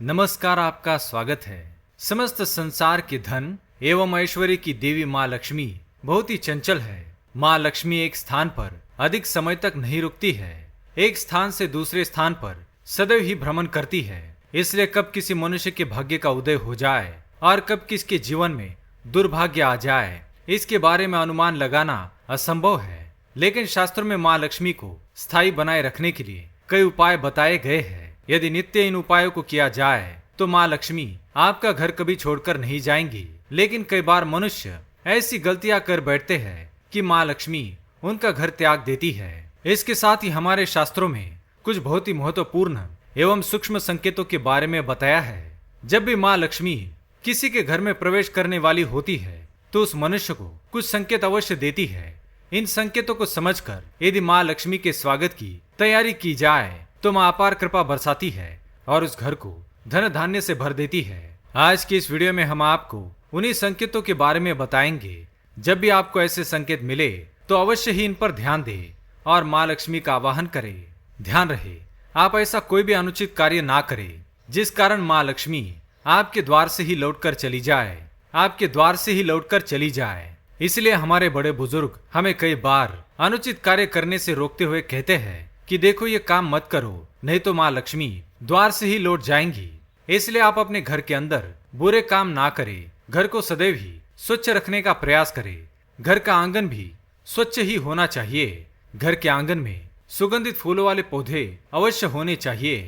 नमस्कार, आपका स्वागत है। समस्त संसार के धन एवं ऐश्वर्य की देवी माँ लक्ष्मी बहुत ही चंचल है। माँ लक्ष्मी एक स्थान पर अधिक समय तक नहीं रुकती है, एक स्थान से दूसरे स्थान पर सदैव ही भ्रमण करती है। इसलिए कब किसी मनुष्य के भाग्य का उदय हो जाए और कब किसके जीवन में दुर्भाग्य आ जाए, इसके बारे में अनुमान लगाना असंभव है। लेकिन शास्त्रों में माँ लक्ष्मी को स्थायी बनाए रखने के लिए कई उपाय बताए गए हैं। यदि नित्य इन उपायों को किया जाए तो माँ लक्ष्मी आपका घर कभी छोड़कर नहीं जाएंगी। लेकिन कई बार मनुष्य ऐसी गलतियां कर बैठते हैं कि माँ लक्ष्मी उनका घर त्याग देती है। इसके साथ ही हमारे शास्त्रों में कुछ बहुत ही महत्वपूर्ण एवं सूक्ष्म संकेतों के बारे में बताया है। जब भी माँ लक्ष्मी किसी के घर में प्रवेश करने वाली होती है तो उस मनुष्य को कुछ संकेत अवश्य देती है। इन संकेतों को समझकर यदि माँ लक्ष्मी के स्वागत की तैयारी की जाए तो माँ अपार कृपा बरसाती है और उस घर को धन धान्य से भर देती है। आज की इस वीडियो में हम आपको उन्हीं संकेतों के बारे में बताएंगे। जब भी आपको ऐसे संकेत मिले तो अवश्य ही इन पर ध्यान दें और माँ लक्ष्मी का आवाहन करें। ध्यान रहे, आप ऐसा कोई भी अनुचित कार्य ना करें जिस कारण माँ लक्ष्मी आपके द्वार से ही लौटकर चली जाए, आपके द्वार से ही लौटकर चली जाए। इसलिए हमारे बड़े बुजुर्ग हमें कई बार अनुचित कार्य करने से रोकते हुए कहते हैं कि देखो ये काम मत करो, नहीं तो माँ लक्ष्मी द्वार से ही लौट जाएंगी। इसलिए आप अपने घर के अंदर बुरे काम ना करें, घर को सदैव ही स्वच्छ रखने का प्रयास करें। घर का आंगन भी स्वच्छ ही होना चाहिए। घर के आंगन में सुगंधित फूलों वाले पौधे अवश्य होने चाहिए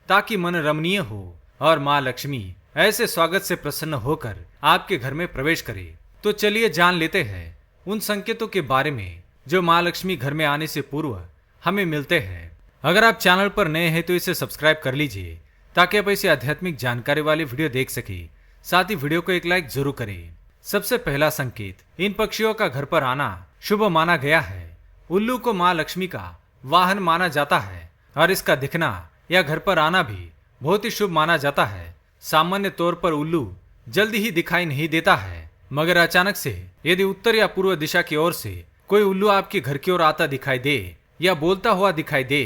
ताकि मन रमणीय हो और माँ लक्ष्मी ऐसे स्वागत से प्रसन्न होकर आपके घर में प्रवेश करे। तो चलिए जान लेते हैं उन संकेतों के बारे में जो माँ लक्ष्मी घर में आने से पूर्व हमें मिलते हैं। अगर आप चैनल पर नए हैं तो इसे सब्सक्राइब कर लीजिए ताकि आप ऐसी आध्यात्मिक जानकारी वाली वीडियो देख सके। साथ ही वीडियो को एक लाइक जरूर करें। सबसे पहला संकेत, इन पक्षियों का घर पर आना शुभ माना गया है। उल्लू को माँ लक्ष्मी का वाहन माना जाता है और इसका दिखना या घर पर आना भी बहुत ही शुभ माना जाता है। सामान्य तौर पर उल्लू जल्दी ही दिखाई नहीं देता है, मगर अचानक से यदि उत्तर या पूर्व दिशा की ओर से कोई उल्लू आपके घर की ओर आता दिखाई दे या बोलता हुआ दिखाई दे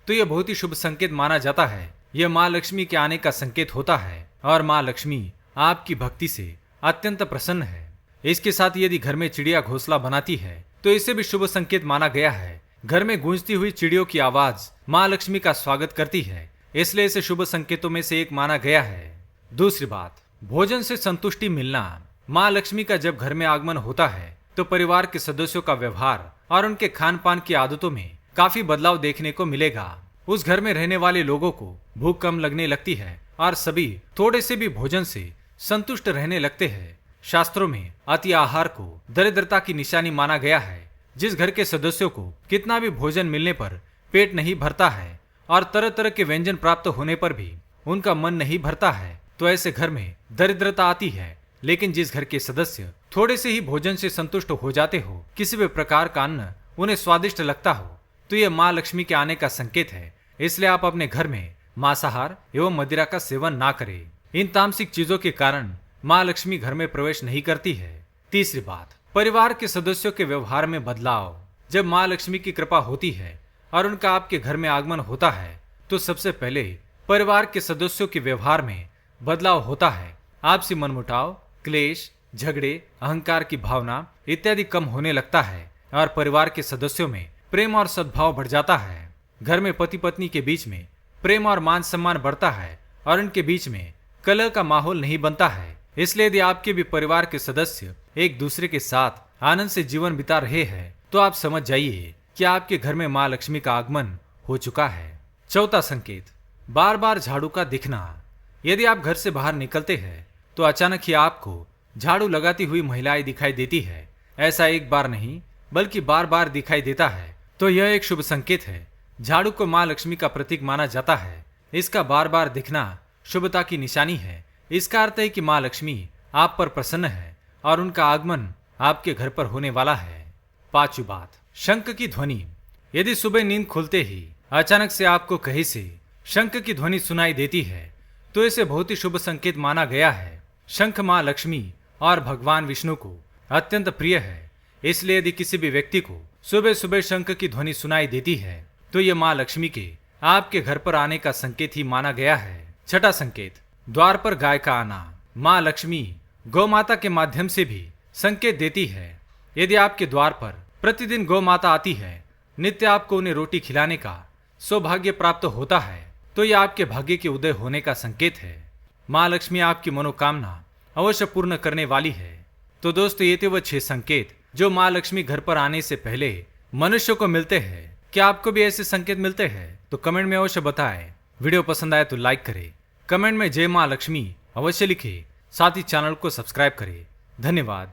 तो यह बहुत ही शुभ संकेत माना जाता है। यह माँ लक्ष्मी के आने का संकेत होता है और माँ लक्ष्मी आपकी भक्ति से अत्यंत प्रसन्न है। इसके साथ यदि घर में चिड़िया घोंसला बनाती है तो इसे भी शुभ संकेत माना गया है। घर में गूंजती हुई चिड़ियों की आवाज माँ लक्ष्मी का स्वागत करती है, इसलिए इसे शुभ संकेतों में से एक माना गया है। दूसरी बात, भोजन से संतुष्टि मिलना। माँ लक्ष्मी का जब घर में आगमन होता है तो परिवार के सदस्यों का व्यवहार और उनके खान पान की आदतों में काफी बदलाव देखने को मिलेगा। उस घर में रहने वाले लोगों को भूख कम लगने लगती है और सभी थोड़े से भी भोजन से संतुष्ट रहने लगते हैं। शास्त्रों में अति आहार को दरिद्रता की निशानी माना गया है। जिस घर के सदस्यों को कितना भी भोजन मिलने पर पेट नहीं भरता है और तरह तरह के व्यंजन प्राप्त होने पर भी उनका मन नहीं भरता है तो ऐसे घर में दरिद्रता आती है। लेकिन जिस घर के सदस्य थोड़े से ही भोजन से संतुष्ट हो जाते हो, किसी भी प्रकार का अन्न उन्हें स्वादिष्ट लगता हो, तो यह माँ लक्ष्मी के आने का संकेत है। इसलिए आप अपने घर में मांसाहार एवं मदिरा का सेवन ना करें। इन तामसिक चीजों के कारण माँ लक्ष्मी घर में प्रवेश नहीं करती है। तीसरी बात, परिवार के सदस्यों के व्यवहार में बदलाव। जब माँ लक्ष्मी की कृपा होती है और उनका आपके घर में आगमन होता है तो सबसे पहले परिवार के सदस्यों के व्यवहार में बदलाव होता है। आपसी मनमुटाव, क्लेश, झगड़े, अहंकार की भावना इत्यादि कम होने लगता है और परिवार के सदस्यों में प्रेम और सद्भाव बढ़ जाता है। घर में पति पत्नी के बीच में प्रेम और मान सम्मान बढ़ता है और इनके बीच में कलह का माहौल नहीं बनता है। इसलिए यदि आपके भी परिवार के सदस्य एक दूसरे के साथ आनंद से जीवन बिता रहे हैं तो आप समझ जाइए कि आपके घर में माँ लक्ष्मी का आगमन हो चुका है। चौथा संकेत, बार बार झाड़ू का दिखना। यदि आप घर से बाहर निकलते हैं तो अचानक ही आपको झाड़ू लगाती हुई महिलाएं दिखाई देती है। ऐसा एक बार नहीं बल्कि बार बार दिखाई देता है तो यह एक शुभ संकेत है। झाड़ू को माँ लक्ष्मी का प्रतीक माना जाता है। इसका बार बार दिखना शुभता की निशानी है। इसका अर्थ है कि माँ लक्ष्मी आप पर प्रसन्न है और उनका आगमन आपके घर पर होने वाला है। पांचवी बात, शंख की ध्वनि। यदि सुबह नींद खुलते ही अचानक से आपको कहीं से शंख की ध्वनि सुनाई देती है तो इसे बहुत ही शुभ संकेत माना गया है। शंख माँ लक्ष्मी और भगवान विष्णु को अत्यंत प्रिय है। इसलिए यदि किसी भी व्यक्ति को सुबह सुबह शंख की ध्वनि सुनाई देती है तो यह माँ लक्ष्मी के आपके घर पर आने का संकेत ही माना गया है। छठा संकेत, द्वार पर गाय का आना माँ लक्ष्मी गौ माता के माध्यम से भी संकेत देती है। यदि आपके द्वार पर प्रतिदिन गौ माता आती है, नित्य आपको उन्हें रोटी खिलाने का सौभाग्य प्राप्त होता है, तो यह आपके भाग्य के उदय होने का संकेत है। माँ लक्ष्मी आपकी मनोकामना अवश्य पूर्ण करने वाली है। तो दोस्तों, ये थे वो 6 संकेत जो माँ लक्ष्मी घर पर आने से पहले मनुष्य को मिलते हैं। क्या आपको भी ऐसे संकेत मिलते हैं? तो कमेंट में अवश्य बताएं। वीडियो पसंद आए तो लाइक करें, कमेंट में जय माँ लक्ष्मी अवश्य लिखें, साथ ही चैनल को सब्सक्राइब करें। धन्यवाद।